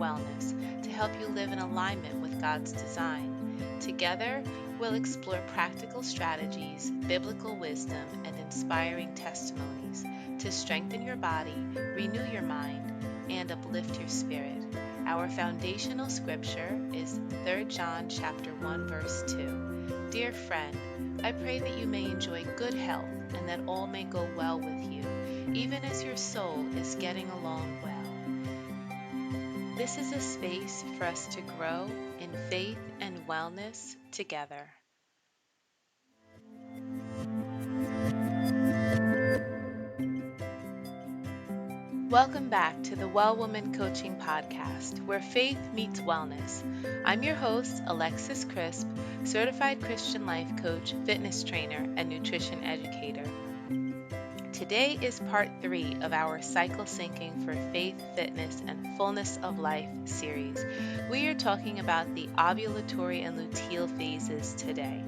wellness to help you live in alignment with God's design. Together, we'll explore practical strategies, biblical wisdom, and inspiring testimonies to strengthen your body, renew your mind, and uplift your spirit. Our foundational scripture is 3 John chapter 1 verse 2. Dear friend, I pray that you may enjoy good health and that all may go well with you, even as your soul is getting along well. This is a space for us to grow in faith and wellness together. Welcome back to the Well Woman Coaching Podcast, where faith meets wellness. I'm your host, Alexis Crisp, certified Christian life coach, fitness trainer, and nutrition educator. Today is part 3 of our Cycle Syncing for Faith, Fitness, and Fullness of Life series. We are talking about the ovulatory and luteal phases today.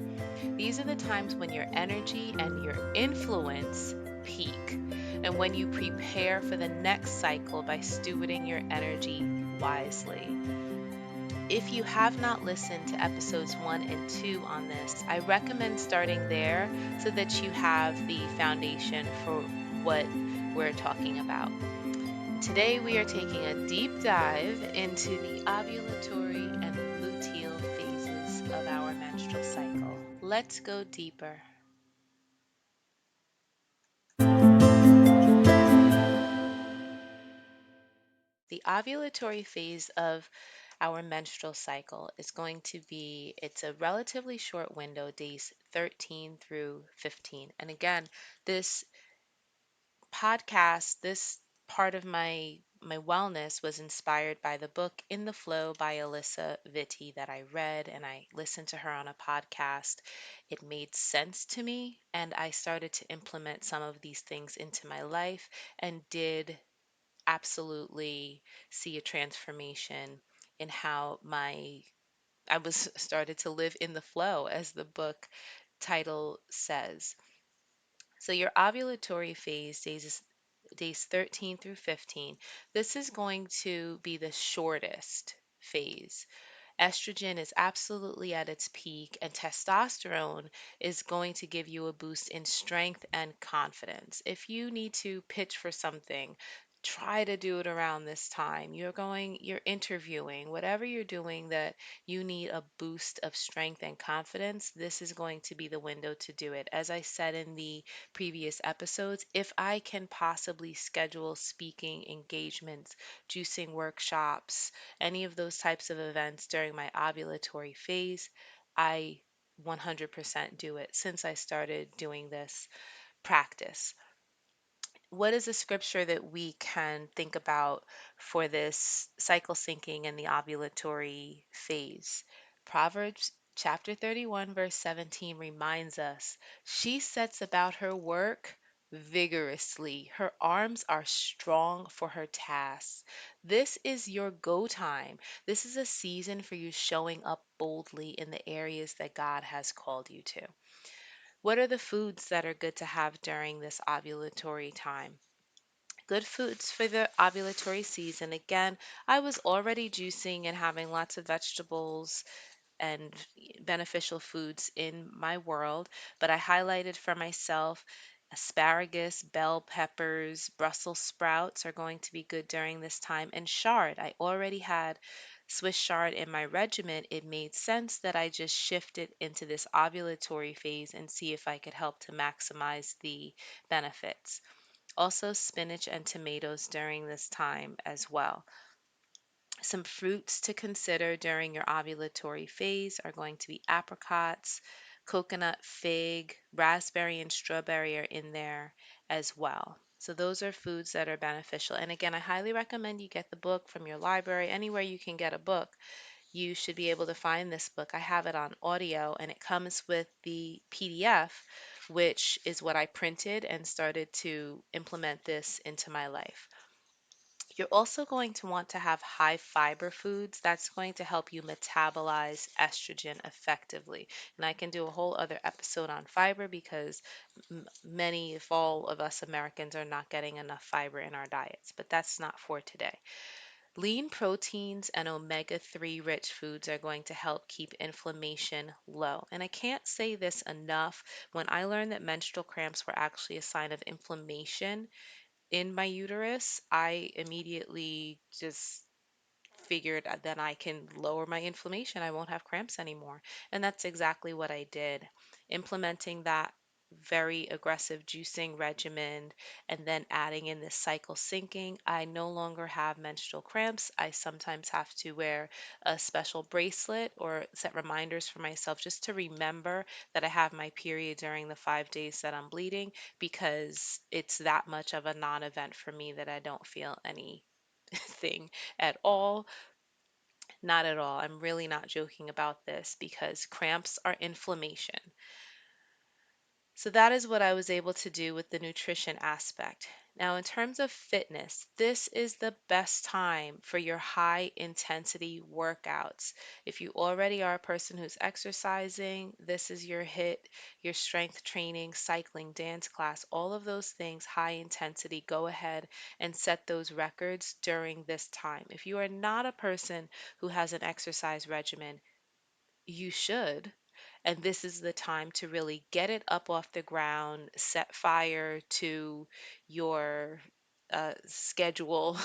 These are the times when your energy and your influence peak, and when you prepare for the next cycle by stewarding your energy wisely. If you have not listened to episodes 1 and 2 on this, I recommend starting there so that you have the foundation for what we're talking about. Today we are taking a deep dive into the ovulatory and luteal phases of our menstrual cycle. Let's go deeper. The ovulatory phase of our menstrual cycle is going to be, it's a relatively short window, days 13 through 15. And again, this podcast, this part of my wellness was inspired by the book In the Flow by Alyssa Vitti that I read, and I listened to her on a podcast. It made sense to me, and I started to implement some of these things into my life and did absolutely see a transformation in how I was started to live in the flow, as the book title says. So your ovulatory phase, days 13 through 15, this is going to be the shortest phase. Estrogen is absolutely at its peak, and testosterone is going to give you a boost in strength and confidence. If you need to pitch for something, try to do it around this time. You're interviewing, whatever you're doing that you need a boost of strength and confidence, this is going to be the window to do it. As I said in the previous episodes, if I can possibly schedule speaking engagements, juicing workshops, any of those types of events during my ovulatory phase, I 100% do it since I started doing this practice. What is a scripture that we can think about for this cycle syncing and the ovulatory phase? Proverbs chapter 31, verse 17 reminds us, she sets about her work vigorously. Her arms are strong for her tasks. This is your go time. This is a season for you showing up boldly in the areas that God has called you to. What are the foods that are good to have during this ovulatory time? Good foods for the ovulatory season. Again, I was already juicing and having lots of vegetables and beneficial foods in my world, but I highlighted for myself asparagus, bell peppers, Brussels sprouts are going to be good during this time, and chard. I already had Swiss chard in my regimen. It made sense that I just shift it into this ovulatory phase and see if I could help to maximize the benefits. Also, spinach and tomatoes during this time as well. Some fruits to consider during your ovulatory phase are going to be apricots, coconut, fig, raspberry, and strawberry are in there as well. So, those are foods that are beneficial. And again, I highly recommend you get the book from your library. Anywhere you can get a book, you should be able to find this book. I have it on audio, and it comes with the PDF, which is what I printed and started to implement this into my life. You're also going to want to have high fiber foods. That's going to help you metabolize estrogen effectively. And I can do a whole other episode on fiber because many, if all of us Americans, are not getting enough fiber in our diets, but that's not for today. Lean proteins and omega-3 rich foods are going to help keep inflammation low. And I can't say this enough. When I learned that menstrual cramps were actually a sign of inflammation in my uterus, I immediately just figured that I can lower my inflammation. I won't have cramps anymore. And that's exactly what I did. Implementing that very aggressive juicing regimen and then adding in this cycle syncing, I no longer have menstrual cramps. I sometimes have to wear a special bracelet or set reminders for myself just to remember that I have my period during the 5 days that I'm bleeding, because it's that much of a non event for me that I don't feel anything at all. Not at all. I'm really not joking about this because cramps are inflammation. So that is what I was able to do with the nutrition aspect. Now, in terms of fitness, this is the best time for your high intensity workouts. If you already are a person who's exercising, this is your hit, your strength training, cycling, dance class, all of those things, high intensity. Go ahead and set those records during this time. If you are not a person who has an exercise regimen, you should. And this is the time to really get it up off the ground, set fire to your schedule,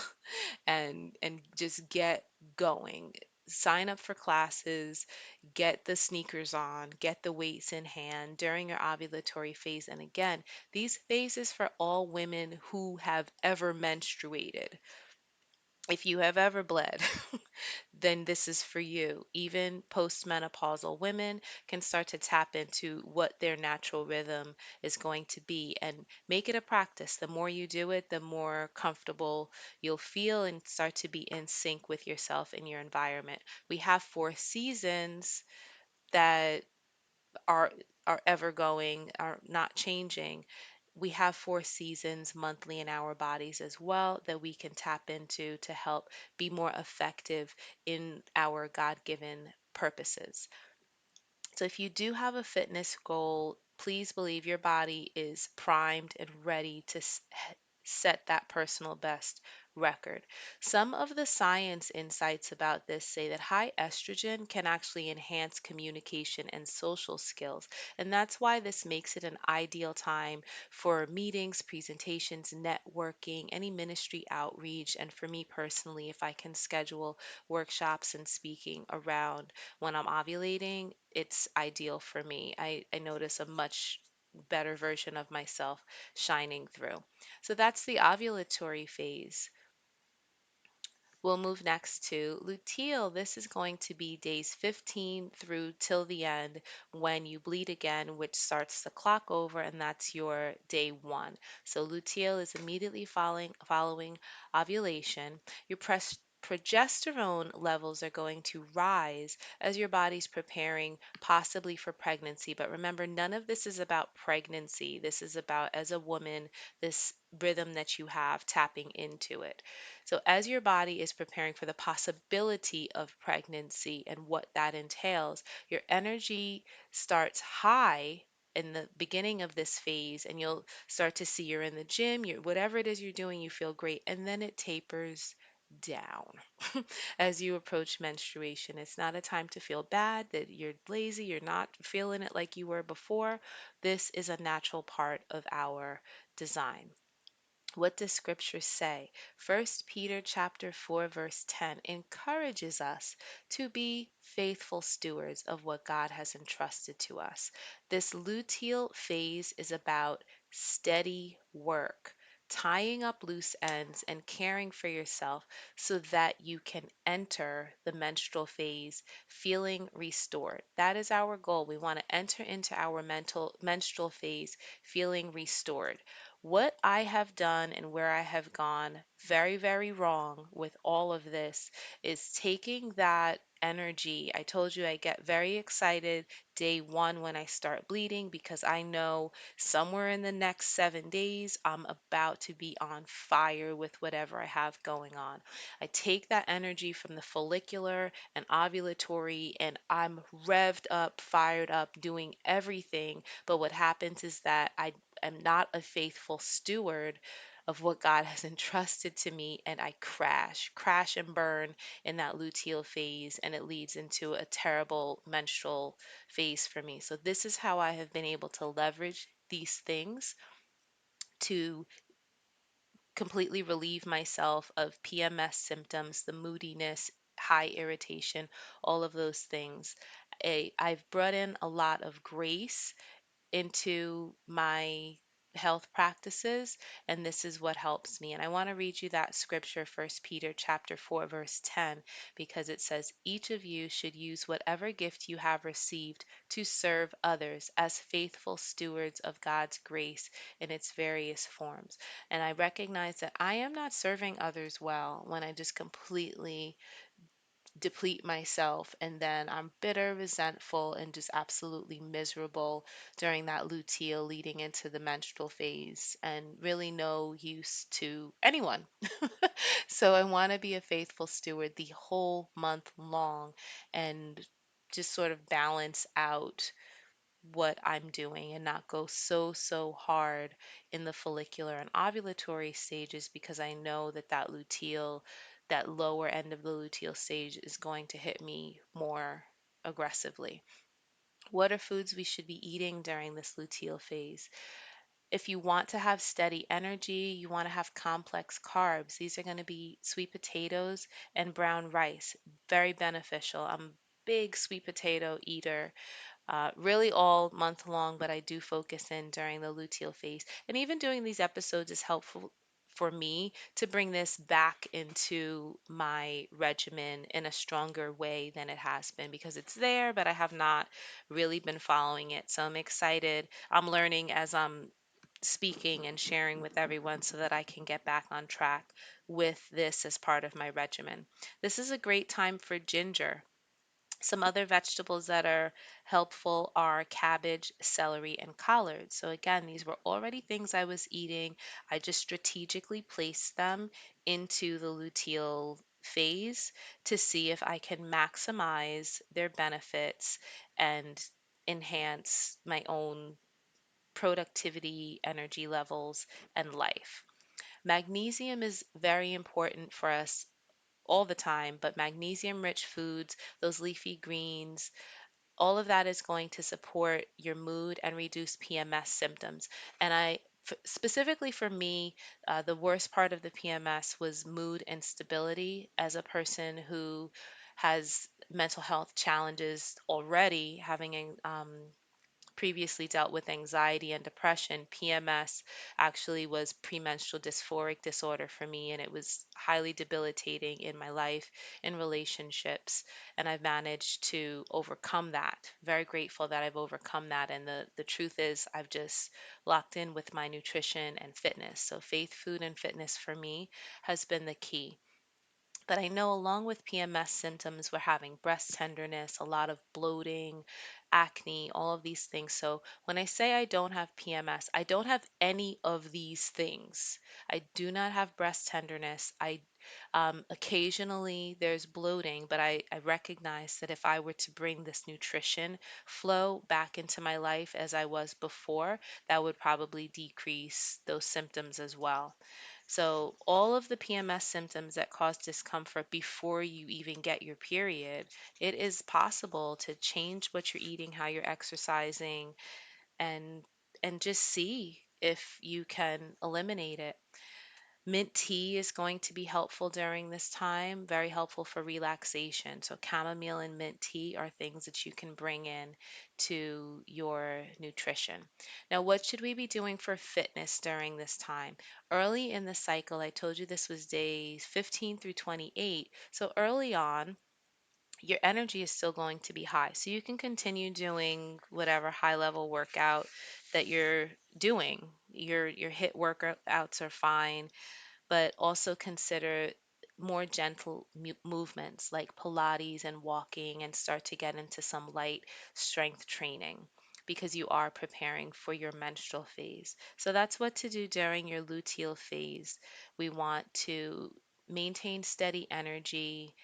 and just get going. Sign up for classes, get the sneakers on, get the weights in hand during your ovulatory phase. And again, these phases for all women who have ever menstruated. If you have ever bled, then this is for you. Even postmenopausal women can start to tap into what their natural rhythm is going to be and make it a practice. The more you do it, the more comfortable you'll feel and start to be in sync with yourself and your environment. We have 4 seasons that are are ever going, are not changing. We have 4 seasons monthly in our bodies as well that we can tap into to help be more effective in our God-given purposes. So if you do have a fitness goal, please believe your body is primed and ready to set that personal best record. Some of the science insights about this say that high estrogen can actually enhance communication and social skills. And that's why this makes it an ideal time for meetings, presentations, networking, any ministry outreach. And for me personally, if I can schedule workshops and speaking around when I'm ovulating, it's ideal for me. I notice a much better version of myself shining through. So that's the ovulatory phase. We'll move next to luteal. This is going to be days 15 through till the end when you bleed again, which starts the clock over, and that's your day 1. So luteal is immediately following ovulation. Your progesterone levels are going to rise as your body's preparing possibly for pregnancy. But remember, none of this is about pregnancy. This is about, as a woman, this rhythm that you have, tapping into it. So, as your body is preparing for the possibility of pregnancy and what that entails, your energy starts high in the beginning of this phase, and you'll start to see you're in the gym, you're, whatever it is you're doing, you feel great, and then it tapers down as you approach menstruation. It's not a time to feel bad that you're lazy, you're not feeling it like you were before. This is a natural part of our design. What does scripture say? First Peter chapter 4 verse 10 encourages us to be faithful stewards of what God has entrusted to us. This luteal phase is about steady work, tying up loose ends and caring for yourself so that you can enter the menstrual phase feeling restored. That is our goal. We want to enter into our menstrual phase feeling restored. What I have done and where I have gone very, very wrong with all of this is taking that energy. I told you I get very excited day 1 when I start bleeding because I know somewhere in the next 7 days I'm about to be on fire with whatever I have going on. I take that energy from the follicular and ovulatory and I'm revved up, fired up, doing everything. But what happens is that I am not a faithful steward of what God has entrusted to me, and I crash and burn in that luteal phase, and it leads into a terrible menstrual phase for me. So this is how I have been able to leverage these things to completely relieve myself of PMS symptoms, the moodiness, high irritation, all of those things. I've brought in a lot of grace into my health practices, and this is what helps me. And I want to read you that scripture, First Peter chapter 4 verse 10, because it says, each of you should use whatever gift you have received to serve others as faithful stewards of God's grace in its various forms. And I recognize that I am not serving others well when I just completely deplete myself, and then I'm bitter, resentful, and just absolutely miserable during that luteal leading into the menstrual phase, and really no use to anyone. So I want to be a faithful steward the whole month long and just sort of balance out what I'm doing and not go so hard in the follicular and ovulatory stages, because I know that that luteal, that lower end of the luteal stage is going to hit me more aggressively. What are foods we should be eating during this luteal phase? If you want to have steady energy, you want to have complex carbs, these are going to be sweet potatoes and brown rice. Very beneficial. I'm a big sweet potato eater, really all month long, but I do focus in during the luteal phase. And even doing these episodes is helpful for me to bring this back into my regimen in a stronger way than it has been, because it's there, but I have not really been following it. So I'm excited. I'm learning as I'm speaking and sharing with everyone so that I can get back on track with this as part of my regimen. This is a great time for ginger. Some other vegetables that are helpful are cabbage, celery, and collards. So again, these were already things I was eating. I just strategically placed them into the luteal phase to see if I can maximize their benefits and enhance my own productivity, energy levels, and life. Magnesium is very important for us all the time, but magnesium rich foods, those leafy greens, all of that is going to support your mood and reduce PMS symptoms. And specifically for me, the worst part of the PMS was mood instability. As a person who has mental health challenges already, having previously dealt with anxiety and depression, PMS actually was premenstrual dysphoric disorder for me, and it was highly debilitating in my life, in relationships, and I've managed to overcome that. Very grateful that I've overcome that, and the truth is I've just locked in with my nutrition and fitness. So faith, food, and fitness for me has been the key. But I know along with PMS symptoms, we're having breast tenderness, a lot of bloating, acne, all of these things. So when I say I don't have PMS, I don't have any of these things. I do not have breast tenderness. I occasionally there's bloating, but I recognize that if I were to bring this nutrition flow back into my life as I was before, that would probably decrease those symptoms as well. So, all of the PMS symptoms that cause discomfort before you even get your period, it is possible to change what you're eating, how you're exercising, and just see if you can eliminate it. Mint tea is going to be helpful during this time, very helpful for relaxation. So, chamomile and mint tea are things that you can bring in to your nutrition. Now, what should we be doing for fitness during this time? Early in the cycle, I told you this was days 15 through 28. So, early on, your energy is still going to be high. So, you can continue doing whatever high level workout that you're doing. Your HIIT workouts are fine, but also consider more gentle movements like Pilates and walking, and start to get into some light strength training because you are preparing for your menstrual phase. So that's what to do during your luteal phase. We want to maintain steady energy,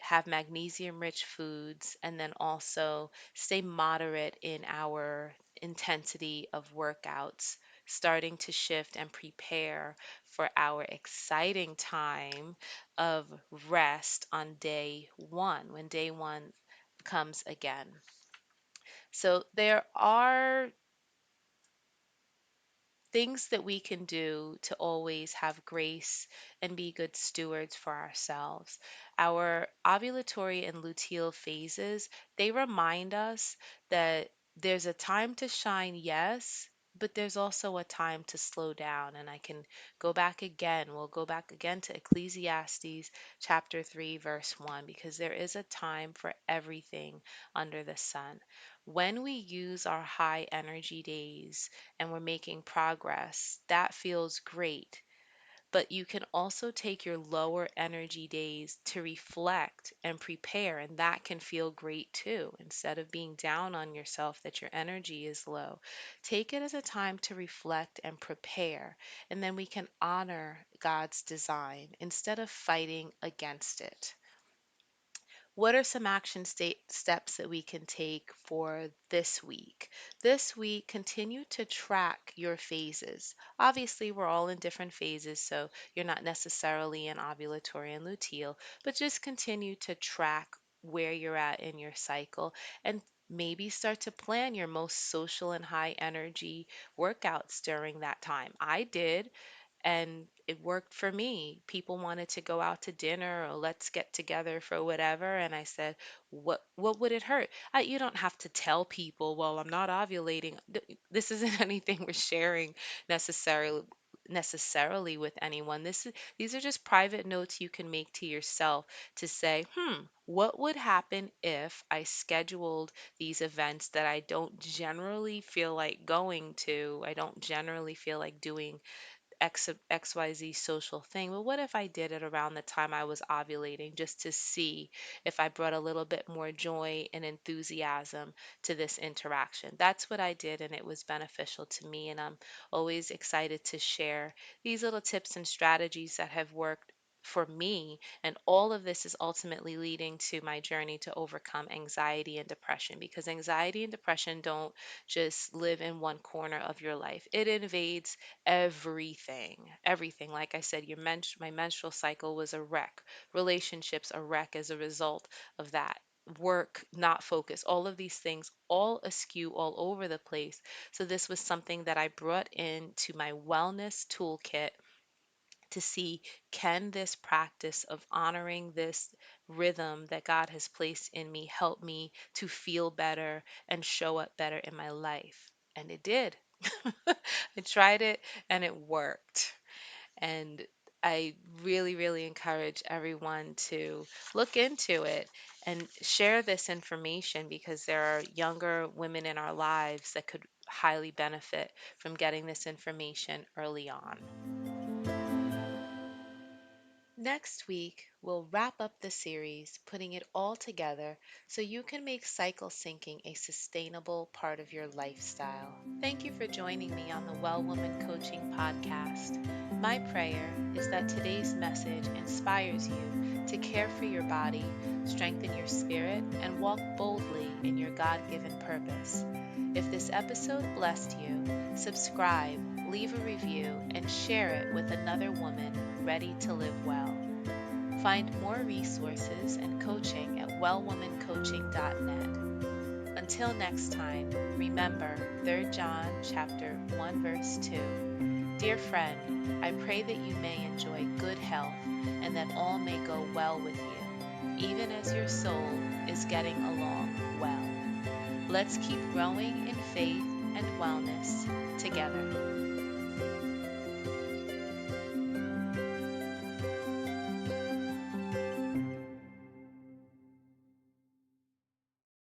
have magnesium rich foods, and then also stay moderate in our intensity of workouts starting to shift and prepare for our exciting time of rest on day one, when day one comes again. So there are things that we can do to always have grace and be good stewards for ourselves. Our ovulatory and luteal phases, they remind us that there's a time to shine, yes, but there's also a time to slow down. And I can go back again. We'll go back again to Ecclesiastes chapter 3, verse 1, because there is a time for everything under the sun. When we use our high energy days and we're making progress, that feels great. But you can also take your lower energy days to reflect and prepare, and that can feel great too. Instead of being down on yourself that your energy is low, take it as a time to reflect and prepare, and then we can honor God's design instead of fighting against it. What are some action steps that we can take for this week? This week, continue to track your phases. Obviously, we're all in different phases, so you're not necessarily in ovulatory and luteal, but just continue to track where you're at in your cycle and maybe start to plan your most social and high energy workouts during that time. I did, and it worked for me. People wanted to go out to dinner or let's get together for whatever, and I said, "What would it hurt? You don't have to tell people, well, I'm not ovulating. This isn't anything we're sharing necessarily with anyone. These are just private notes you can make to yourself to say, what would happen if I scheduled these events that I don't generally feel like going to? I don't generally feel like doing XYZ social thing. But what if I did it around the time I was ovulating just to see if I brought a little bit more joy and enthusiasm to this interaction? That's what I did, and it was beneficial to me. And I'm always excited to share these little tips and strategies that have worked for me. And all of this is ultimately leading to my journey to overcome anxiety and depression, because anxiety and depression don't just live in one corner of your life, it invades everything. Like I said, my menstrual cycle was a wreck, relationships a wreck as a result of that, work not focused, all of these things all askew all over the place. So this was something that I brought into my wellness toolkit to see, can this practice of honoring this rhythm that God has placed in me help me to feel better and show up better in my life? And it did. I tried it and it worked. And I really, really encourage everyone to look into it and share this information, because there are younger women in our lives that could highly benefit from getting this information early on. Next week, we'll wrap up the series, putting it all together so you can make cycle syncing a sustainable part of your lifestyle. Thank you for joining me on the Well Woman Coaching Podcast. My prayer is that today's message inspires you to care for your body, strengthen your spirit, and walk boldly in your God given purpose. If this episode blessed you, subscribe, leave a review, and share it with another woman ready to live well. Find more resources and coaching at wellwomancoaching.net. Until next time, remember 3 John chapter 1 verse 2. Dear friend, I pray that you may enjoy good health and that all may go well with you, even as your soul is getting along well. Let's keep growing in faith and wellness together.